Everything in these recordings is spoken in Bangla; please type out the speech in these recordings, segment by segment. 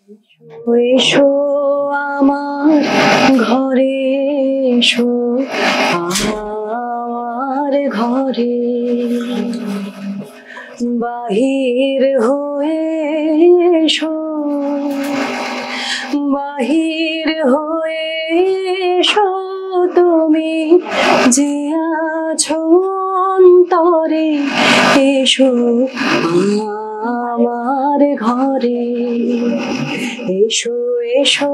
এসো আমার ঘরে, এসো আমার ঘরে, বাহির হয়ে এসো, বাহির হয়ে এসো, তুমি যে আছো অন্তরে, এসো আমার ঘরে, এসো এসো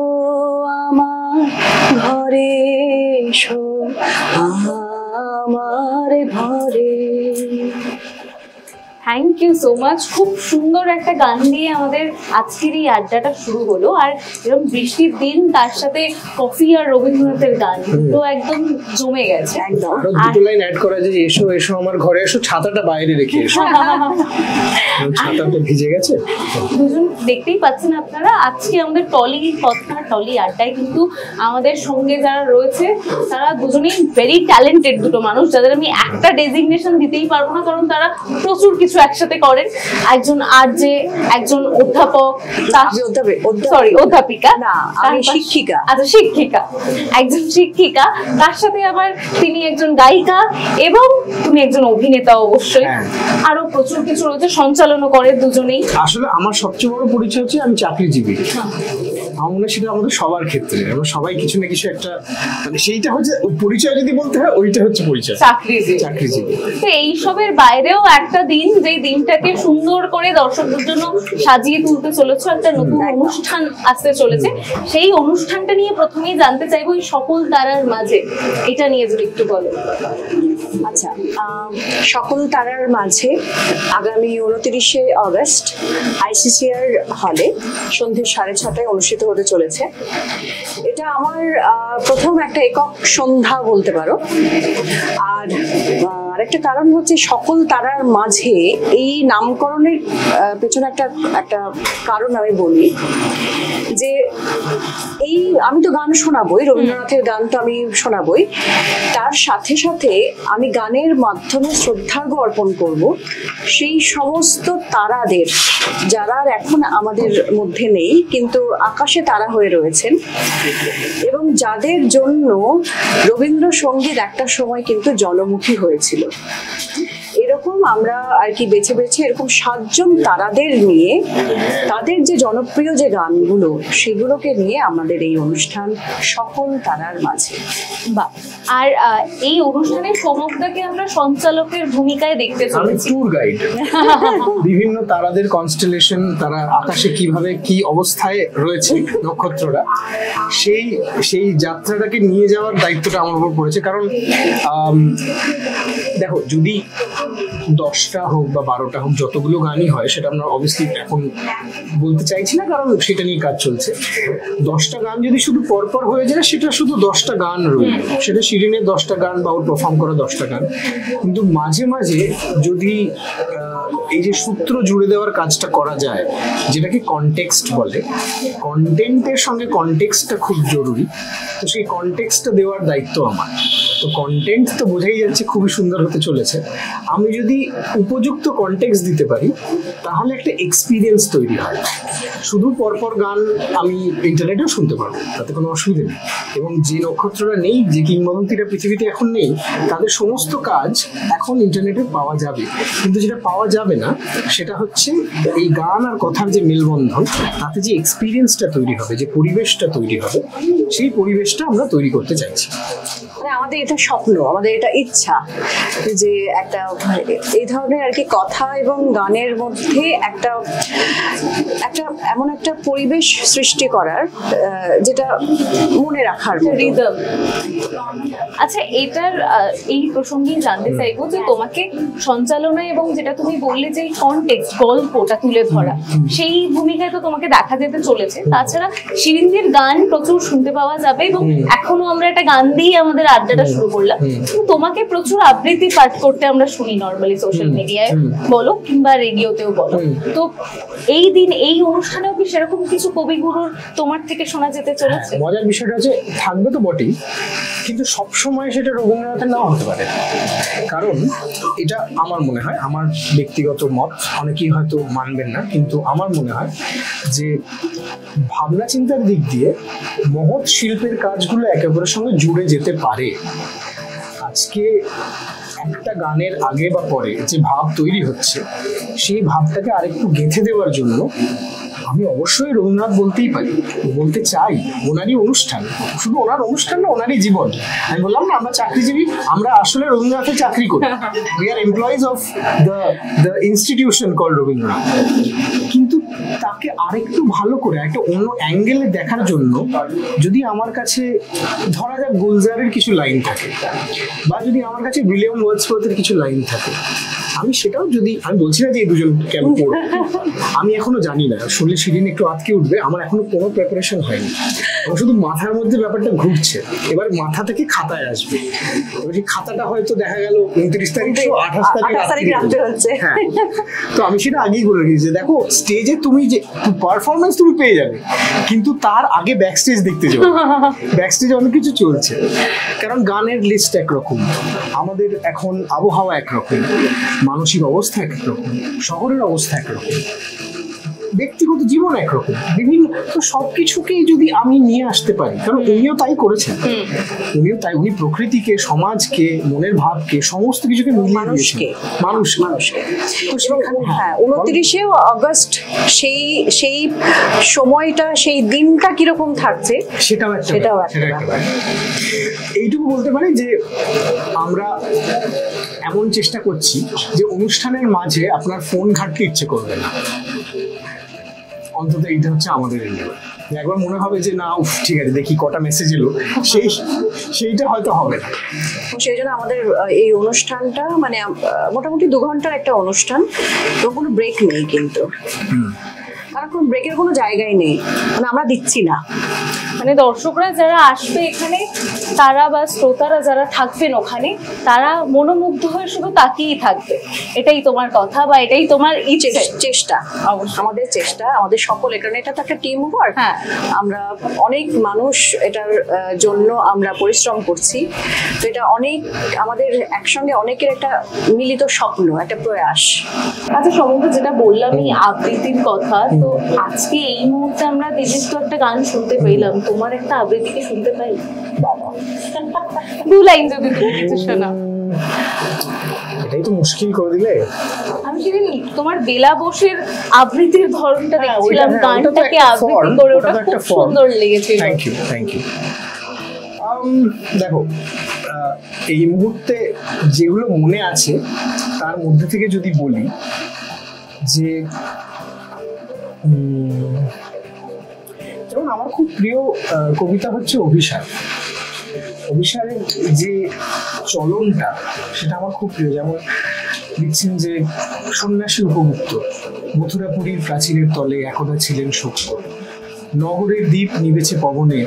আমার ঘরে, এসো আমার ঘরে। Thank you so much. খুব সুন্দর একটা গান দিয়ে আমাদের আজকের এই আড্ডাটা শুরু হলো। আর এরকম বৃষ্টির দিন, তার সাথে কফি আর রবীন্দ্রনাথের গান, তো একদম জমে গেছে একদম। দুটো লাইন অ্যাড করা যে এসো এসো আমার ঘরে এসো, ছাতাটা বাইরে রেখে এসো। ছাতাটা ভিজে গেছে। দুজন দেখতেই পাচ্ছেন আপনারা, আজকে আমাদের টলি কথা, টলি আড্ডায় কিন্তু আমাদের সঙ্গে যারা রয়েছে তারা দুজনেই ভেরি ট্যালেন্টেড দুটো মানুষ, যাদের আমি একটা ডেজিগনেশন দিতেই পারবো না, কারণ তারা প্রচুর কিছু একসাথে করেন। একজন আরজে, একজন অধ্যাপক, সরি অধ্যাপিকা না, আমি শিক্ষিকা। আচ্ছা শিক্ষিকা, একজন শিক্ষিকা, তার সাথে আবার তিনি একজন গায়িকা এবং তুমি একজন অভিনেতা অবশ্যই। আরো প্রচুর কিছু রয়েছে, সঞ্চালনও করে দুজনেই। আসলে আমার সবচেয়ে বড় পরিচয় হচ্ছে আমি চাকরিজীবী। আমার মনে হয় সেটা আমাদের সবার ক্ষেত্রে, আমরা সবাই কিছু না কিছু একটা, মানে সেইটা হচ্ছে পরিচয় যদি বলতে হয়, ওইটা হচ্ছে পরিচয়, চাকরিজীবী। তো এইসবের বাইরেও একটা দিন, যে দিনটাকে সুন্দর করে দর্শকদের জন্য সাজিয়ে তুলতে চলেছে, একটা নতুন অনুষ্ঠান আসতে চলেছে। সেই অনুষ্ঠানটা নিয়ে প্রথমেই জানতে চাইবো, এই সকল তারার মাঝে, এটা নিয়ে যদি একটু বলো। আচ্ছা, সকল তারার মাঝে আগামী 29শে অগস্ট আইসিসিআর হলে সন্ধ্যে 6:30টায় অনুষ্ঠিত হতে চলেছে। এটা আমার প্রথম একটা একক সন্ধ্যা বলতে পারো। আর আরেকটা কারণ হচ্ছে সকল তারার মাঝে এই নামকরণের পেছনে একটা কারণ আমি বলি, যে এই আমি তো গান শোনাবই, রবীন্দ্রনাথের গান তো আমি শোনাবই, তার সাথে সাথে আমি গানের মাধ্যমে শ্রদ্ধার্ঘ্য অর্পণ করব সেই সমস্ত তারাদের, যারা এখন আমাদের মধ্যে নেই কিন্তু আকাশে তারা হয়ে রয়েছেন, এবং যাদের জন্য রবীন্দ্রসঙ্গীত একটা সময় কিন্তু জনমুখী হয়েছিল। এরকম আমরা আর কি বেছে বেছে এরকম 7 জন তারাদের নিয়ে, তাদের যে জনপ্রিয় যে গানগুলো, সেগুলোকে নিয়ে আমাদের এই অনুষ্ঠান সকল তারার মাঝে। বাহ। আর এই অনুষ্ঠানে সৌমকদাকে আমরা সঞ্চালকের ভূমিকায় দেখতে চলেছি, ট্যুর গাইড। বিভিন্ন তারাদের কনস্টেলেশন, তারা আকাশে কিভাবে কি অবস্থায় রয়েছে নক্ষত্ররা, সেই যাত্রাটাকে নিয়ে যাওয়ার দায়িত্বটা আমার উপর পড়েছে। কারণ দেখো, যদি 10টা হোক বা 12টা হোক, যতগুলো গানই হয়, সেটা আমরা অবভিয়াসলি এখন বলতে চাইছি না, কারণ সেটা নিয়ে কাজ চলছে। 10টা গান যদি শুধু পরপর হয়ে যায়, সেটা শুধু 10টা গান রইল, সেটা শিরিনের 10টা গান বা ওর পারফর্ম করা 10টা গান। কিন্তু মাঝে মাঝে যদি এই যে সূত্র জুড়ে দেওয়ার কাজটা করা যায়, যেটাকে কনটেক্সট বলে, কন্টেন্টের সঙ্গে কনটেক্সটটা খুব জরুরি, তো সেই কনটেক্সটটা দেওয়ার দায়িত্ব আমার। তো কন্টেন্ট তো বোঝাই যাচ্ছে খুবই সুন্দর হতে চলেছে। আমি যদি উপযুক্ত কনটেক্সট দিতে পারি, তাহলে একটা এক্সপিরিয়েন্স তৈরি হয়। শুধু পরপর গান আমি ইন্টারনেটেও শুনতে পারবো, তাতে কোনো অসুবিধা নেই। এবং যে নক্ষত্ররা নেই, যে কিংবদন্তিরা পৃথিবীতে এখন নেই, তাদের সমস্ত কাজ এখন ইন্টারনেটে পাওয়া যাবে। কিন্তু যেটা পাওয়া যাবে না, সেটা হচ্ছে এই গান আর কথার যে মেলবন্ধন, তাতে যে এক্সপিরিয়েন্সটা তৈরি হবে, যে পরিবেশটা তৈরি হবে, সেই পরিবেশটা আমরা তৈরি করতে চাইছি। মানে আমাদের এটা স্বপ্ন, আমাদের এটা ইচ্ছা যে একটা এই ধরনের আর কি কথা এবং গানের মধ্যে একটা এমন একটা পরিবেশ সৃষ্টি করার, যেটা মনে রাখার রিদম। আচ্ছা, এটার এই প্রসঙ্গেই জানতে চাইবো যে তোমাকে সঞ্চালনা এবং যেটা তুমি বললে যে কনটেক্সট, গল্পটা তুলে ধরা, সেই ভূমিকায় তো তোমাকে দেখা যেতে চলেছে। তাছাড়া শিরিনদের গান প্রচুর শুনতে পাওয়া যাবে, এবং এখনো আমরা একটা গান দিয়ে আমাদের আড্ডাটা শুরু করলাম, তোমাকে প্রচুর আবৃত্তি পাঠ করতে আমরা শুনি নর্মালি সোশ্যাল মিডিয়ায় বলো কিংবা রেডিওতেও বলো, তো এই দিন এই অনুষ্ঠানেও কি সেরকম কিছু কবিগুরুর তোমার থেকে শোনা যেতে চলেছে? মজার বিষয়টা হচ্ছে থাকবে তো বটেই, কিন্তু সবসময় সেটা রবীন্দ্রনাথের নাও হতে পারে। কারণ এটা আমার মনে হয়, আমার ব্যক্তিগত মত, অনেকেই হয়তো মানবেন না, কিন্তু আমার মনে হয় যে ভাবনা চিন্তার দিক দিয়ে মহৎ শিল্পের কাজগুলো একে অপরের সঙ্গে জুড়ে যেতে পারে। আজকে একটা গানের আগে বা পরে যে ভাব তৈরি হচ্ছে, সেই ভাবটাকে আরেকটু গেঁথে দেওয়ার জন্য আমি অবশ্যই রবীন্দ্রনাথ বলতেই পারি, বলতে চাই। ওনারই অনুষ্ঠান, শুধু ওনার অনুষ্ঠান না, ওনারই জীবন। আমি বললাম না, আমরা চাকরিজীবী, আমরা আসলে রবীন্দ্রনাথের চাকরি করি, we are employees of the institution call Rabindranath. কিন্তু তাকে আরেকটু ভালো করে একটা অন্য অ্যাঙ্গেলে দেখার জন্য যদি আমার কাছে ধরা যাক গুলজারের কিছু লাইন থাকে, বা যদি আমার কাছে উইলিয়াম ওয়ার্ডসওয়ার্থের কিছু লাইন থাকে, আমি সেটাও যদি, আমি বলছি না যে এই দুজন কেন পড়বে, আমি এখনো জানি না, শুনলে সেদিন একটু আটকে উঠবে, আমার এখনো কোনো প্রিপারেশন হয়নি, আমার শুধু মাথার মধ্যে ব্যাপারটা ঘুরছে, এবার মাথা থেকে খাতায় আসবে। এবার সেই খাতাটা হয়তো দেখা গেল 29 তারিখ 28 তারিখ রাত্রে হচ্ছে। হ্যাঁ, তো আমি সেটা আগেই বলে রেখেছি যে দেখো, স্টেজে তুমি যে পারফরমেন্স তুমি পেয়ে যাবে, কিন্তু তার আগে ব্যাক স্টেজ দেখতে যাবে, ব্যাক স্টেজে অনেক কিছু চলছে। কারণ গানের লিস্ট একরকম, আমাদের এখন আবহাওয়া একরকম, মানসিক অবস্থা একরকম, শহরের অবস্থা একরকম, ব্যক্তিগত জীবন একরকম, বিভিন্ন, তো সবকিছুকেই যদি আমি নিয়ে আসতে পারি, কারণ উনিও তাই করেছেন, উনি প্রকৃতিকে, সমাজকে, মনের ভাবকে, সমস্ত কিছুকে মানুষকে তো সেখানে 29শে আগস্ট সেই সময়টা, সেই দিনটা কিরকম থাকছে সেটাও এইটুকু বলতে পারি যে আমরা এমন চেষ্টা করছি যে অনুষ্ঠানের মাঝে আপনার ফোন ঘাটতে ইচ্ছে করবে না, অন্তত এইটা হচ্ছে আমাদের এরিয়া। একবার মনে হবে যে না, ঠিক আছে, দেখি কটা মেসেজ এলো, সেইটা হয়তো হবে না। সেই জন্য আমাদের এই অনুষ্ঠানটা মানে মোটামুটি 2 ঘন্টার একটা অনুষ্ঠান, তো কোনো ব্রেক নেই, কিন্তু কারণ কোনো ব্রেকের কোনো জায়গাই নেই, মানে আমরা দিচ্ছি না। মানে দর্শকরা যারা আসবে এখানে, তারা বা শ্রোতারা যারা থাকবেন ওখানে, তারা মনোমুগ্ধ হয়ে শুধু তাকিয়েই থাকবে, এটাই তোমার কথা বা এটাই তোমার চেষ্টা, আমাদের চেষ্টা, আমাদের সকল, কারণ এটা তো একটা টিম ওয়ার্ক। হ্যাঁ, আমরা অনেক মানুষ এটার জন্য আমরা পরিশ্রম করছি, তো এটা অনেক আমাদের একসঙ্গে অনেকের একটা মিলিত স্বপ্ন, একটা প্রয়াস। আচ্ছা, সমগ্র যেটা বললাম এই আবৃত্তির কথা, তো আজকে এই মুহূর্তে আমরা দিদির তো একটা গান শুনতে পেলাম, তোমার একটা আবৃত্তিকে শুনতে পাই? 2 লাইন যদি তুমি কিছু শোনাও। এটাই তো মুশকিল করে দিলে। আমি সেদিন তোমার বেলা বসের আবৃত্তির ধরনটা দেখছিলাম, গানটাকে আবৃত্তি করে, ওটা খুব সুন্দর লেগেছিল। Thank you. দেখো, এই মুহূর্তে যেগুলো মনে আছে তার মধ্যে থেকে যদি বলি যে যেমন আমার খুব প্রিয় কবিতা হচ্ছে অভিসারের যে চলনটা, সেটা আমার খুব প্রিয়। যেমন লিখছেন যে সন্ন্যাসী উপমুক্ত, মথুরাপুরীর প্রাচীরের তলে একদা ছিলেন সত্য, নগরের দ্বীপ নিবেছে পবনে,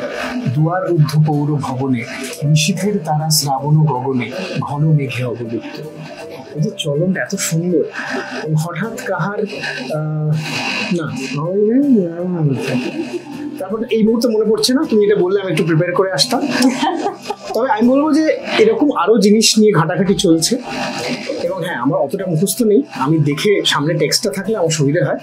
দুয়ার রুদ্ধ পৌর ভবনে, নিশীথের তারা শ্রাবণ গগনে, ঘন মেঘে অবলুপ্ত। এই যে চলনটা এত সুন্দর, হঠাৎ কাহার না, তারপর এই মুহূর্তে মনে পড়ছে না, তুমি এটা বললে আমি একটু প্রিপেয়ার করে আসতাম। তবে আমি বলবো যে এরকম আরো জিনিস নিয়ে ঘাটাঘাটি চলছে, এবং হ্যাঁ, আমার অতটা মুখস্থ নেই, আমি দেখে সামনে টেক্সটটা থাকলে আমার সুবিধা হয়,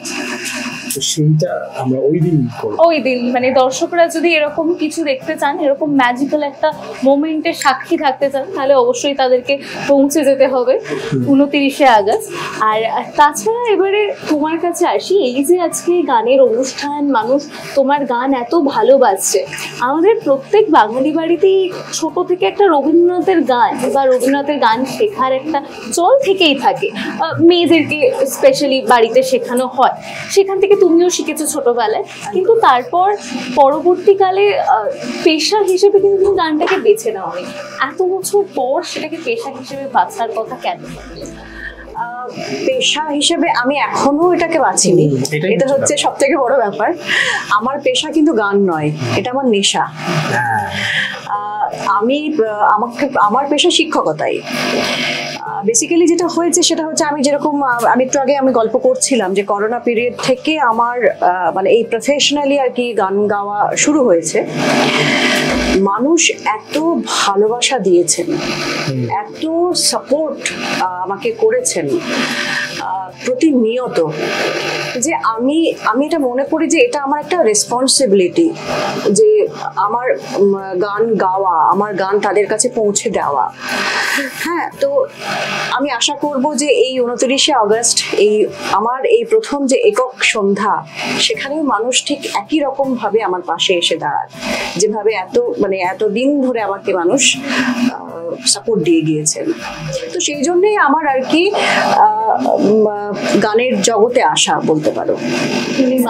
তো সেইটা আমরা ওই দিন মানে দর্শকরা যদি এরকম কিছু দেখতে চান, এরকম ম্যাজিক্যাল একটা মোমেন্টের সাক্ষী থাকতে চান, তাহলে অবশ্যই তাদেরকে পৌঁছে যেতে হবে 29শে আগস্ট। আর তাছাড়া এবারে তোমার কাছে আসি, এই যে আজকে গানের অনুষ্ঠান, মানুষ তোমার গান এত ভালোবাসছে, আমাদের প্রত্যেক বাঙালি বাড়িতেই ছোট থেকে একটা রবীন্দ্রনাথের গান বা রবীন্দ্রনাথের গান শেখার একটা চল থেকেই থাকে, মেয়েদেরকে স্পেশালি বাড়িতে শেখানো হয়, সেখান থেকে তুমিও শিখেছো ছোটবেলায়, কিন্তু তারপর পরবর্তীকালে পেশা হিসেবে কিন্তু তুমি গানটাকে বেছে নাও। এত বছর পর সেটাকে পেশা হিসেবে বাছার কথা কেন? পেশা হিসেবে আমি এখনো এটাকে বাছিনি, এটা হচ্ছে সব থেকে বড় ব্যাপার। আমার পেশা কিন্তু গান নয়, এটা আমার নেশা। আমার পেশা শিক্ষকতাই। বেসিক্যালি যেটা হয়েছে সেটা হচ্ছে আমি একটু আগে গল্প করছিলাম যে করোনা পিরিয়ড থেকে আমার মানে এই প্রফেশনালি আর কি গান গাওয়া শুরু হয়েছে। মানুষ এত ভালোবাসা দিয়েছেন, এত সাপোর্ট আমাকে করেছেন প্রতিনিয়ত, যে আমি এটা মনে করি যে এটা আমার একটা রেসপন্সিবিলিটি, যে আমার গান গাওয়া, আমার গান তাদের কাছে পৌঁছে দেওয়া। হ্যাঁ, তো আমি আশা করব যে এই 29শে আগস্ট আমার এই প্রথম যে একক সন্ধ্যা, সেখানেও মানুষ ঠিক একই রকম ভাবে আমার পাশে এসে দাঁড়ায়, যেভাবে এতদিন ধরে আমাকে মানুষ সাপোর্ট দিয়ে গিয়েছেন। তো সেই জন্যই আমার আর কি গানের জগতে আসা বলতে পারো।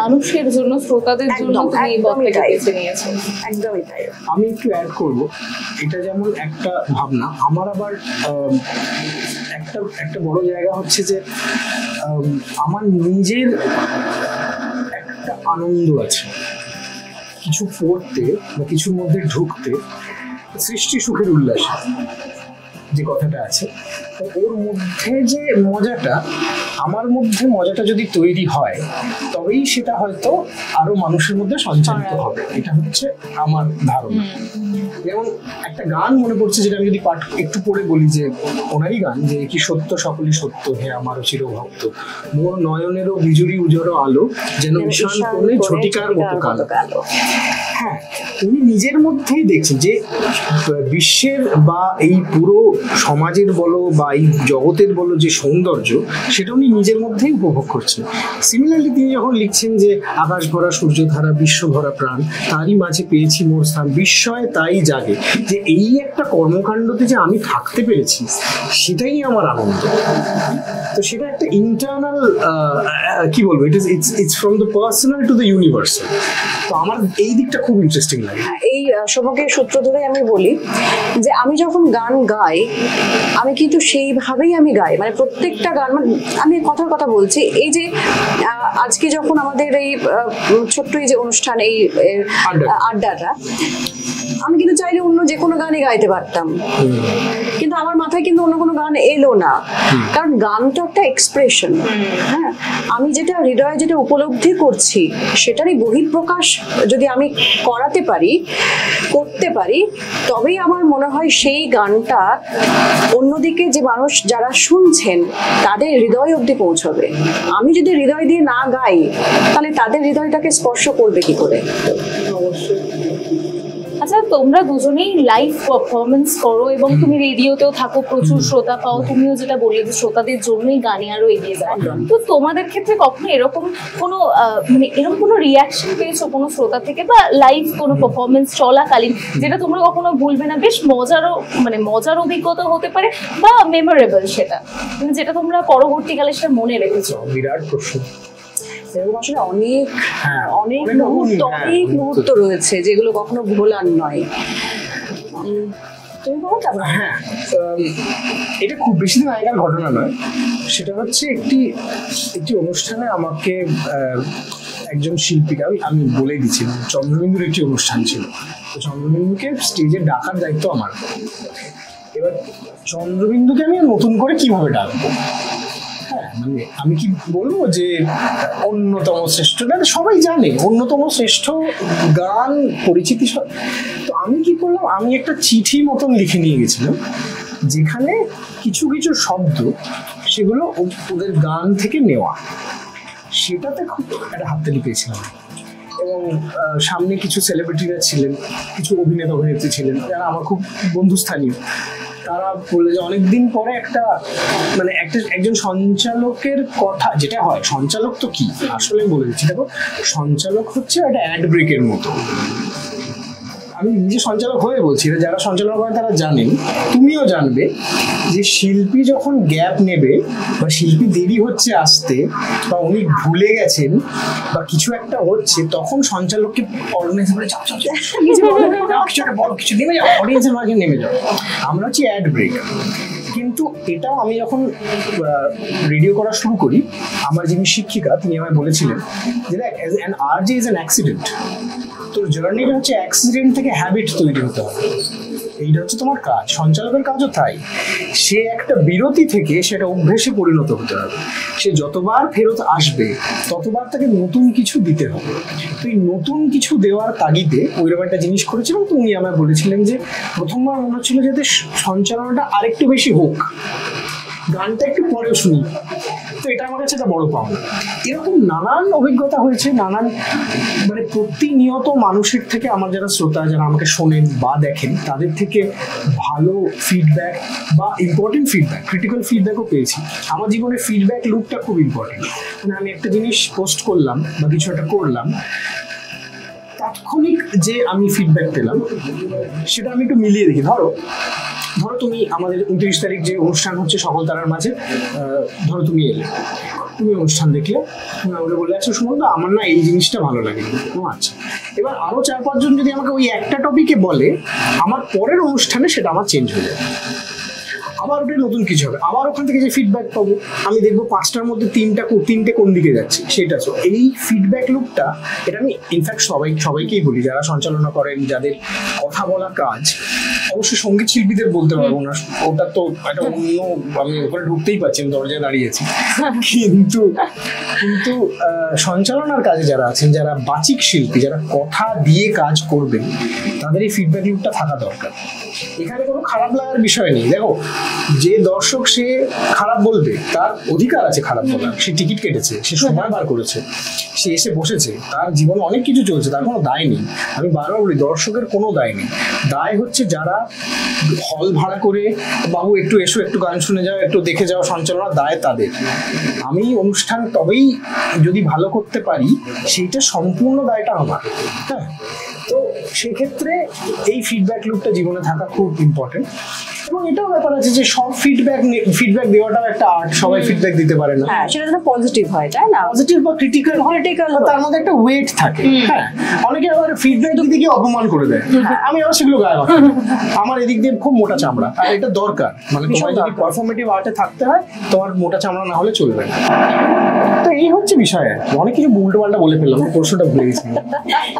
মানুষের জন্য, শ্রোতাদের জন্য তুমি এই পথটা বেছে নিয়েছো। একদমই তাই। আমি একটু অ্যাড করব, এটা যেমন একটা ভাবনা, আমার আবার একটা বড় জায়গা হচ্ছে যে আমার নিজের একটা আনন্দ আছে কিছু পড়তে বা কিছুর মধ্যে ঢুকতে, সৃষ্টি সুখের উল্লাস যে কথাটা আছে, ওর মধ্যে যে মজাটা, আমার মধ্যে মজাটা যদি তৈরি হয় তবেই সেটা হয়তো আরো মানুষের মধ্যে সঞ্চালিত হবে। এটা হচ্ছে আমার ধারণা। যেমন একটা গান মনে পড়ছে, যেটা আমি যদি পাঠ একটু পড়ে বলি, যে ওনারই গান, যে কি সত্য সকলই সত্য, হে আমার চিরভক্ত, মোর নয়নেরও বিজুরি উজড়ো আলো, যেন ঈশান কোণে ঝটিকার মতো কালো। হ্যাঁ, উনি নিজের মধ্যেই দেখছেন যে বিশ্বের বা এই পুরো সমাজের বলো বা এই জগতের বলো যে সৌন্দর্য, সেটা উনি নিজের মধ্যেই উপভোগ করছেন। সিমিলারলি তিনি যখন লিখছেন যে আকাশ ভরা সূর্যধারা, বিশ্ব ভরা প্রাণ, তারই মাঝে পেয়েছি মোর স্থান, বিস্ময়ে তাই জাগে, যে এই একটা কর্মকাণ্ডতে যে আমি থাকতে পেরেছি, সেটাই আমার আনন্দ। তো সেটা একটা ইন্টারনাল, কি বলবো, it's from the personal to the universal. তো আমার এই দিকটা খুব ইন্টারেস্টিং লাগে। এই সৌভাগ্যের সূত্র ধরে আমি বলি যে আমি যখন গান গাই, আমি কিন্তু সেইভাবেই আমি গাই, মানে প্রত্যেকটা গান, মানে আমি কথার কথা বলছি, এই যে আজকে যখন আমাদের এই ছোট্ট এই যে অনুষ্ঠান, এই আড্ডাটা, আমি কিন্তু চাইলে অন্য যে কোনো গানই গাইতে পারতাম, কিন্তু আমার মাথায় কিন্তু অন্য কোনো গান এলো না, কারণ গান তো একটা এক্সপ্রেশন। হ্যাঁ, আমি যেটা হৃদয়ে যেটা উপলব্ধি করছি, সেটারই বহিঃপ্রকাশ যদি আমি করতে পারি, তবেই আমার মনে হয় সেই গানটা অন্যদিকে যে মানুষ যারা শুনছেন তাদের হৃদয় অবধি পৌঁছবে। আমি যদি হৃদয় দিয়ে না গাই, তাহলে তাদের হৃদয়টাকে স্পর্শ করবে কি করে? আচ্ছা, তোমরা দুজনেই লাইভ পারফরমেন্স করো এবং তুমি রেডিওতেও থাকো, প্রচুর শ্রোতা পাও, তুমিও যেটা বললে যে শ্রোতাদের জন্যই গানে আরো এগিয়ে যায়। তো তোমাদের ক্ষেত্রে কখনো এরকম কোনো রিয়াকশন পেয়েছো কোনো শ্রোতা থেকে, বা লাইভ কোনো পারফরমেন্স চলাকালীন যেটা তোমরা কখনো ভুলবে না, বেশ মজার অভিজ্ঞতা হতে পারে বা মেমোরেবল, সেটা যেটা তোমরা পরবর্তীকালে সেটা মনে রেখেছো? বিরাট প্রশ্ন। এরকম আসলে অনেক মুহূর্ত রয়েছে যেগুলো কখনো ভোলার নয়। তুমি বলো। হ্যাঁ, এটা খুব বেশি দিন আগেকার ঘটনা নয়, সেটা হচ্ছে একটি অনুষ্ঠানে আমাকে একজন শিল্পীকে, আমি বলে দিচ্ছিলাম, চন্দ্রবিন্দুর একটি অনুষ্ঠান ছিল, তো চন্দ্রবিন্দুকে স্টেজে ডাকার দায়িত্ব আমার। এবার চন্দ্রবিন্দুকে আমি নতুন করে কিভাবে ডাকবো? হ্যাঁ, মানে আমি কি বলবো যে অন্যতম শ্রেষ্ঠ, সবাই জানে অন্যতম শ্রেষ্ঠ গান, পরিচিতি সব। তো আমি কি করলাম, আমি একটা চিঠি মতন লিখে নিয়ে গেছিলাম, যেখানে কিছু কিছু শব্দ সেগুলো ওদের গান থেকে নেওয়া, সেটাতে খুব একটা হাততালি পেয়েছিলাম। এবং সামনে কিছু সেলিব্রিটিরা ছিলেন, কিছু অভিনেত্রী ছিলেন, যারা আমার খুব বন্ধুস্থানীয়। তারা বললে যে অনেকদিন পরে একজন সঞ্চালকের কথা, যেটা হয়, সঞ্চালক তো কি আসলে বলে দিচ্ছি, দেখো, সঞ্চালক হচ্ছে একটা অ্যাড ব্রেকের মতো। আমি নিজে সঞ্চালক হয়ে বলছি, যারা সঞ্চালক হয় তারা জানেন, তুমিও জানবে, যে শিল্পী যখন গ্যাপ নেবে বা শিল্পী দেরি হচ্ছে আসতে, বা উনি ভুলে গেছেন বা কিছু একটা হচ্ছে, তখন সঞ্চালককে অডিয়েন্স বলে কিছু নেমে যাও, অডিয়েন্সের মাঝে নেমে যাও। আমরা হচ্ছে অ্যাড ব্রেক। কিন্তু এটাও আমি যখন রেডিও করা শুরু করি, আমার যিনি শিক্ষিকা তিনি আমায় বলেছিলেন যে an RJ is an accident, তোর জার্নিটা হচ্ছে অ্যাক্সিডেন্ট থেকে হ্যাবিট তৈরি হতে হবে। এইটা হচ্ছে তোমার কাজ, সঞ্চালকের কাজও তাই। সে একটা বিরতি থেকে সেটা অভ্যেসে পরিণত হতে হবে। সে যতবার ফেরত আসবে ততবার তাকে নতুন কিছু দিতে হবে। তো এই নতুন কিছু দেওয়ার তাগিদে ওইরকম একটা জিনিস করেছিলাম। তো উনি আমায় বলেছিলেন যে প্রথমবার মনে হচ্ছিল যাতে সঞ্চালনটা আরেকটু বেশি হোক, গানটা একটু পরেও শুনি। তো এটা আমার কাছে একটা বড় পাওনা। এরকম নানান অভিজ্ঞতা হয়েছে, নানান মানে প্রতিনিয়ত মানুষের থেকে, আমার যারা শ্রোতা, যারা আমাকে শোনেন বা দেখেন, তাদের থেকে ভালো ফিডব্যাক বা ইম্পর্টেন্ট ফিডব্যাক, ক্রিটিক্যাল ফিডব্যাকও পেয়েছি। আমার জীবনে ফিডব্যাক লুপটা খুব ইম্পর্টেন্ট। মানে আমি একটা জিনিস পোস্ট করলাম বা কিছু একটা করলাম, তাৎক্ষণিক যে আমি ফিডব্যাক পেলাম সেটা আমি একটু মিলিয়ে দেখি। ধরো তুমি আমাদের 29 তারিখ যে অনুষ্ঠান হচ্ছে সকল তারার মাঝে, ধরো তুমি এলে, তুমি অনুষ্ঠান দেখলে, তুমি আমাকে বলে আচ্ছা সুমন্ত আমার না এই জিনিসটা ভালো লাগে। আচ্ছা, এবার আরো 4-5 জন যদি আমাকে ওই একটা টপিকে বলে, আমার পরের অনুষ্ঠানে সেটা আমার চেঞ্জ হয়ে যাবে, আবার ওটা নতুন কিছু হবে, আবার ওখান থেকে যে ফিডব্যাক পাবো আমি দেখবো 5টার মধ্যে 3টে কোন দিকে যাচ্ছে সেটা। তো এই ফিডব্যাক লুপটা, এটা আমি ইনফ্যাক্ট সবাইকেই বলি যারা সঞ্চালনা করেন, যাদের কথা বলা কাজ। অবশ্যই সঙ্গীত শিল্পীদের বলতে পারবো না, ওটা তো একটা অন্য, আমি ওখানে ঢুকতেই পারছি, আমি দরজায় দাঁড়িয়েছি। কিন্তু সঞ্চালনার কাজে যারা আছেন, যারা বাচিক শিল্পী, যারা কথা দিয়ে কাজ করবেন, তাদের এই ফিডব্যাক লুপটা থাকা দরকার। এখানে কোনো খারাপ লাগার বিষয় নেই। দেখো, যে দর্শক সে খারাপ বলবে, তার অধিকার আছে খারাপ বলার। সে টিকিট কেটেছে, সে সময় বার করেছে, সে এসে বসেছে, তার জীবনে অনেক কিছু চলছে, তার কোনো দায় নেই। আমি বারবার বলি, দর্শকের কোনো দায় নেই। দায় হচ্ছে যারা হল ভাড়া করে, বাবু একটু এসো, একটু গান শুনে যাও, একটু দেখে যাও, সঞ্চালনা, দায় তাদের। আমি অনুষ্ঠান তবেই যদি ভালো করতে পারি, সেইটা সম্পূর্ণ দায়টা আমার। হ্যাঁ, তো সেক্ষেত্রে এই ফিডব্যাক লুপটা জীবনে থাকা খুব ইম্পর্টেন্ট। এবং এটাও ব্যাপার আছে যে সব ফিডব্যাক দেওয়াটাও একটা আর্ট, সবাই ফিডব্যাক দিতে পারে না। হ্যাঁ, সেটা যেন পজিটিভ হয়, তাই না? পজিটিভ বা ক্রিটিক্যাল, তার মধ্যে একটা ওয়েট থাকে। হ্যাঁ, অনেকে আবার ফিডব্যাক দিতে গিয়ে অপমান করে দেয়, আমি আবার সেগুলো গায়ে মাখি। আমার এদিক দিয়ে খুব মোটা চামড়া, আর এটা দরকার। মানে তোমার যদি পারফরমেটিভ আর্টে থাকতে হয়, তোমার মোটা চামড়া না হলে চলবে না। তো এই হচ্ছে বিষয়। অনেক কিছু উল্টো পাল্টা বলে ফেললাম, প্রশ্নটা ভুলে গেছি।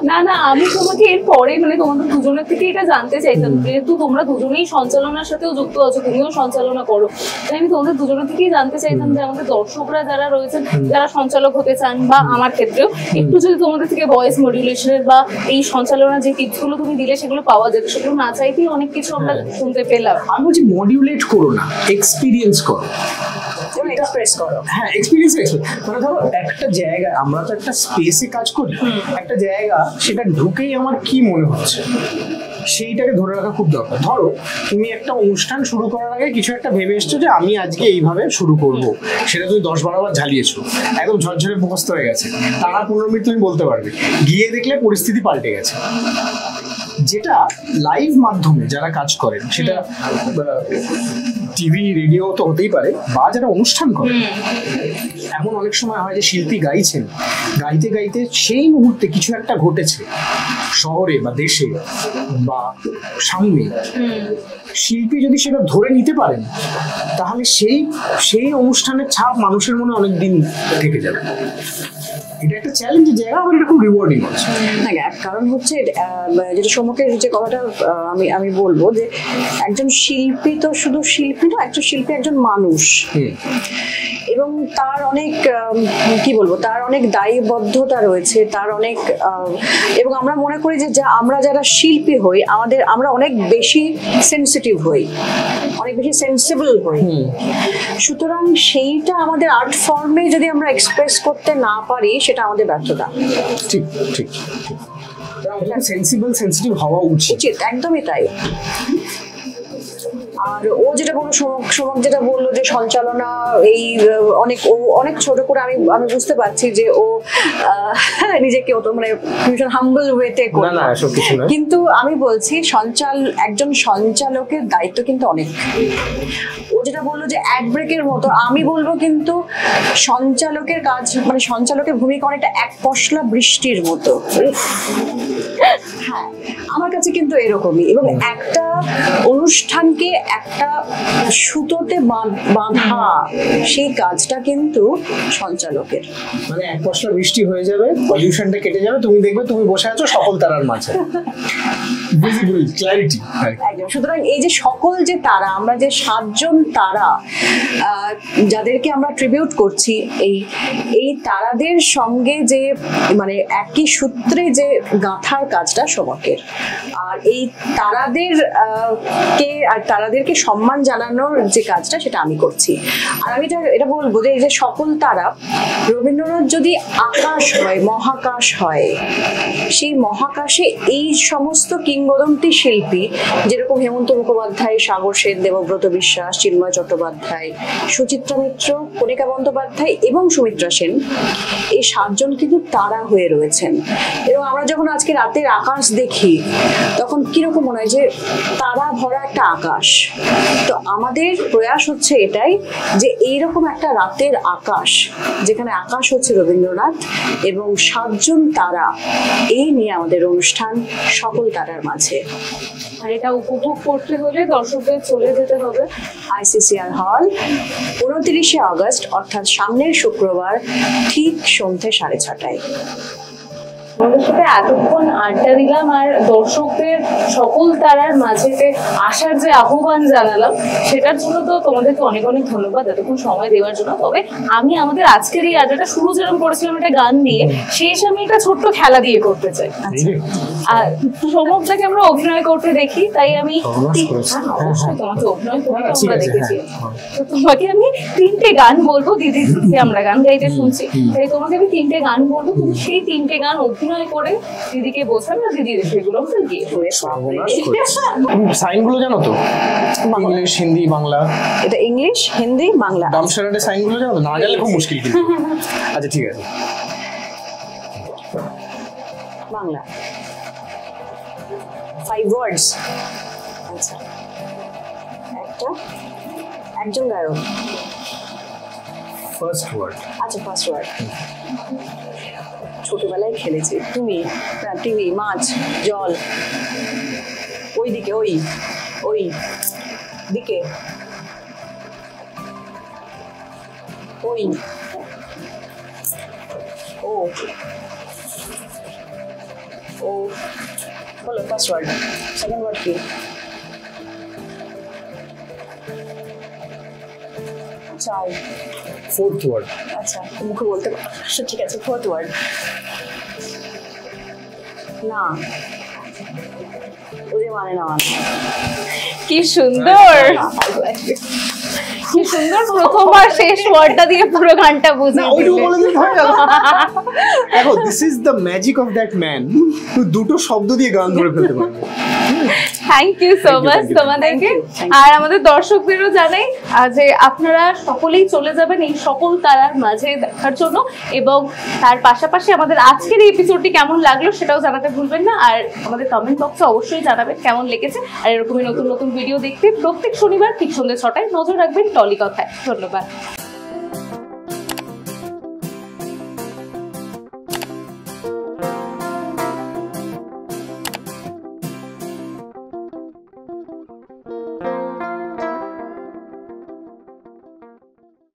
না, আমি তোমাকে এরপরে মানে তোমাদের দুজনের থেকে এটা জানতে চাইতাম, যেহেতু তোমরা দুজনেই সঞ্চালনার সাথেও যুক্ত আছো, তুমিও সঞ্চালনা করো, তাই আমি তোমাদের দুজনের থেকেই জানতে চাইতাম যে আমাদের দর্শকরা যারা রয়েছেন, যারা সঞ্চালক হতে চান, বা আমার ক্ষেত্রেও একটু যদি তোমাদের থেকে ভয়েস মডিউলেশনের বা এই সঞ্চালনার যে টিপসগুলো তুমি দিলে সেগুলো পাওয়া যেত, সেগুলো না চাইতেই অনেক কিছু আমরা শুনতে পেলাম। আমি বলছি মডিউলেট করো না, এক্সপিরিয়েন্স করো, এক্সপ্রেস করো। হ্যাঁ, এক্সপিরিয়েন্স। মানে ধরো একটা জায়গায়, আমরা তো একটা স্পেসে কাজ করি, একটা জায়গা, সেটা ঢুকেই আমার কি মনে হচ্ছে সেইটাকে ধরে রাখা খুব দরকার। ধরো তুমি একটা অনুষ্ঠান শুরু করার আগে কিছু একটা ভেবে এসছো যে আমি আজকে এইভাবে শুরু করব, সেটা তুমি 10-12 বার ঝালিয়েছো, একদম ঝরঝরে মুখস্থ হয়ে গেছে, টানা 15 মিনিট তুমি বলতে পারবে, গিয়ে দেখলে পরিস্থিতি পাল্টে গেছে। যেটা লাইভ মাধ্যমে যারা কাজ করেন, সেটা টিভি রেডিও তো হতেই পারে, বা যারা অনুষ্ঠান করে, এমন অনেক সময় হয় যে শিল্পী গাইছেন, গাইতে গাইতে সেই মুহূর্তে কিছু একটা ঘটেছে শহরে বা দেশে বা সামনে, শিল্পী যদি সেটা ধরে নিতে পারেন, তাহলে সেই অনুষ্ঠানের ছাপ মানুষের মনে অনেক দিন থেকে যাবে। এটা একটা চ্যালেঞ্জের জায়গা, আবার এটা খুব রিওয়ার্ডিং আছে। হ্যাঁ, কারণ হচ্ছে যেটা সমকের যে কথাটা আমি বলবো, যে একজন শিল্পী তো শুধু শিল্পী না, একজন শিল্পী একজন মানুষ, এবং তার অনেক কি বলবো, তার অনেক দায়বদ্ধতা রয়েছে, তার অনেক, এবং আমরা মনে করি যে আমরা যারা শিল্পী হই, আমরা অনেক বেশি সেন্সিটিভ হই, অনেক বেশি সেন্সিবল হই। সুতরাং সেইটা আমাদের আর্ট ফর্মে যদি আমরা এক্সপ্রেস করতে না পারি, সেটা আমাদের ব্যর্থতা। ঠিক, সেন্সিটিভ হওয়া উচিত, একদমই তাই। আর ও যেটা বললো, সমক যেটা বললো যে সঞ্চালনা এই অনেক ছোট করে, আমি বুঝতে পারছি যে ও নিজেকে অত মানে ভীষণ হাম্বল ওয়েতে করে, কিন্তু আমি বলছি একজন সঞ্চালকের দায়িত্ব কিন্তু অনেক। ও যেটা বললো যে এক ব্রেকের মতো, আমি বলবো কিন্তু সঞ্চালকের কাজ, মানে সঞ্চালকের ভূমিকা অনেকটা এক পশলা বৃষ্টির মতো। হ্যাঁ, আমার কাছে কিন্তু এরকমই, এবং একটা অনুষ্ঠানকে একটা সুতোতে বাঁধা সেই কাজটা কিন্তু সঞ্চালকের। মানে এক পশলা বৃষ্টি হয়ে যাবে, পলিউশনটা কেটে যাবে, তুমি দেখবে তুমি বসে আছো সকল তারার মাঝে, ভিজিবল ক্ল্যারিটি। একদম। সুতরাং এই যে সকল যে তারা, আমরা যে 7 জন তারা যাদেরকে আমরা ট্রিবিউট করছি, এই তারাদের সঙ্গে যে মানে একই সূত্রে যে গাঁথার কাজটা সমকের, আর এই তারাদেরকে সম্মান জানানোর যে কাজটা সেটা আমি করছি। আর আমি এটা বলবো যে এই যে সকল তারা, রবীন্দ্রনাথ যদি আকাশ হয়, মহাকাশ হয়, সেই মহাকাশে এই সমস্ত কিংবদন্তি শিল্পী যেরকম হেমন্ত মুখোপাধ্যায়, সাগর সেন, দেবব্রত বিশ্বাস, চিন্ময় চট্টোপাধ্যায়, সুচিত্রা মিত্র, কণিকা বন্দ্যোপাধ্যায় এবং সুমিত্রা সেন, এই 7 জন কিন্তু তারা হয়ে রয়েছেন। এবং আমরা যখন আজকে রাতের আকাশ দেখি তখন কিরকম মনে হয় যে তারা ভরা একটা আকাশ। তো আমাদের প্রয়াস হচ্ছে এটাই যে এইরকম একটা রাতের আকাশ, যেখানে আকাশ হচ্ছে রবীন্দ্রনাথ এবং 7 জন তারা, এই নিয়ে আমাদের অনুষ্ঠান সকল তারার মাঝে। আর এটা উপভোগ করতে হলে দর্শকদের চলে যেতে হবে ICCR হল 29শে আগস্ট, অর্থাৎ সামনের শুক্রবার, ঠিক সন্ধ্যে 6:30টায়। আমাদের সাথে এতক্ষণ আড্ডা দিলাম আর দর্শকদের সকল তারার মাঝে যে আসার যে আহ্বান জানালাম, সেটার জন্য তো তোমাদেরকে অনেক অনেক ধন্যবাদ এতক্ষণ সময় দেওয়ার জন্য। তবে আমি আমাদের আজকের এই আড্ডাটা শুরু যেরকম করেছিলাম একটা গান দিয়ে, শেষ আমি একটা ছোট্ট খেলা দিয়ে করতে চাই। আর সমকটাকে আমরা অভিনয় করতে দেখি, তাই আমি অবশ্যই তোমাকে অভিনয় করতে আমরা দেখেছি। তো তোমাকে আমি 3টে গান বলবো, দিদিকে আমরা গান গাইতে শুনছি, তাই তোমাকে আমি 3টে গান বলবো, তুমি সেই 3টে গান অভিনয় করে দিদিকে বোঝাবে, আর দিদি সেগুলো আমরা গিয়ে পড়ে। সাইনগুলো জানো তো? ইংলিশ, হিন্দি, বাংলা। এটা ইংলিশ, হিন্দি, বাংলা। দামসারাটের সাইনগুলো জানো তো? না জানলে খুব মুশকিল কিন্তু। আচ্ছা ঠিক আছে। বাংলা 5 ওয়ার্ডস। আচ্ছা, একজন গায়ক। First word. আচ্ছা, ফার্স্ট ওয়ার্ড। ছোটবেলায় খেলেছি। তুমি, টিভি, মাছ, জল, ওই দিকে, ওই দিকে, ওই, ও বলো ফার্স্ট ওয়ার্ড। সেকেন্ড ওয়ার্ড কি? চাও। Fourth word. আচ্ছা, মুখে বলতে পারো, ঠিক আছে। Fourth word. না, ওই মানে না। কি সুন্দর, কি সুন্দর প্রথমবার শেষ ওয়ার্ডটা দিয়ে পুরো গানটা বুঝে দেখো, this is the magic of that man, দুটো শব্দ দিয়ে গান ধরে ফেলতে পারে। থ্যাংক ইউ সো মাচ তোমাদেরকে। আর আমাদের দর্শকদেরও জানাই যে আপনারা সকলেই চলে যাবেন এই সকল তারার মাঝে দেখার জন্য, এবং তার পাশাপাশি আমাদের আজকের এই এপিসোডটি কেমন লাগলো সেটাও জানাতে ভুলবেন না। আর আমাদের কমেন্ট বক্সে অবশ্যই জানাবেন কেমন লেগেছে। আর এরকমই নতুন নতুন ভিডিও দেখতে প্রত্যেক শনিবার ঠিক সন্ধ্যে 6টায় নজর রাখবেন টলি কথায়। ধন্যবাদ।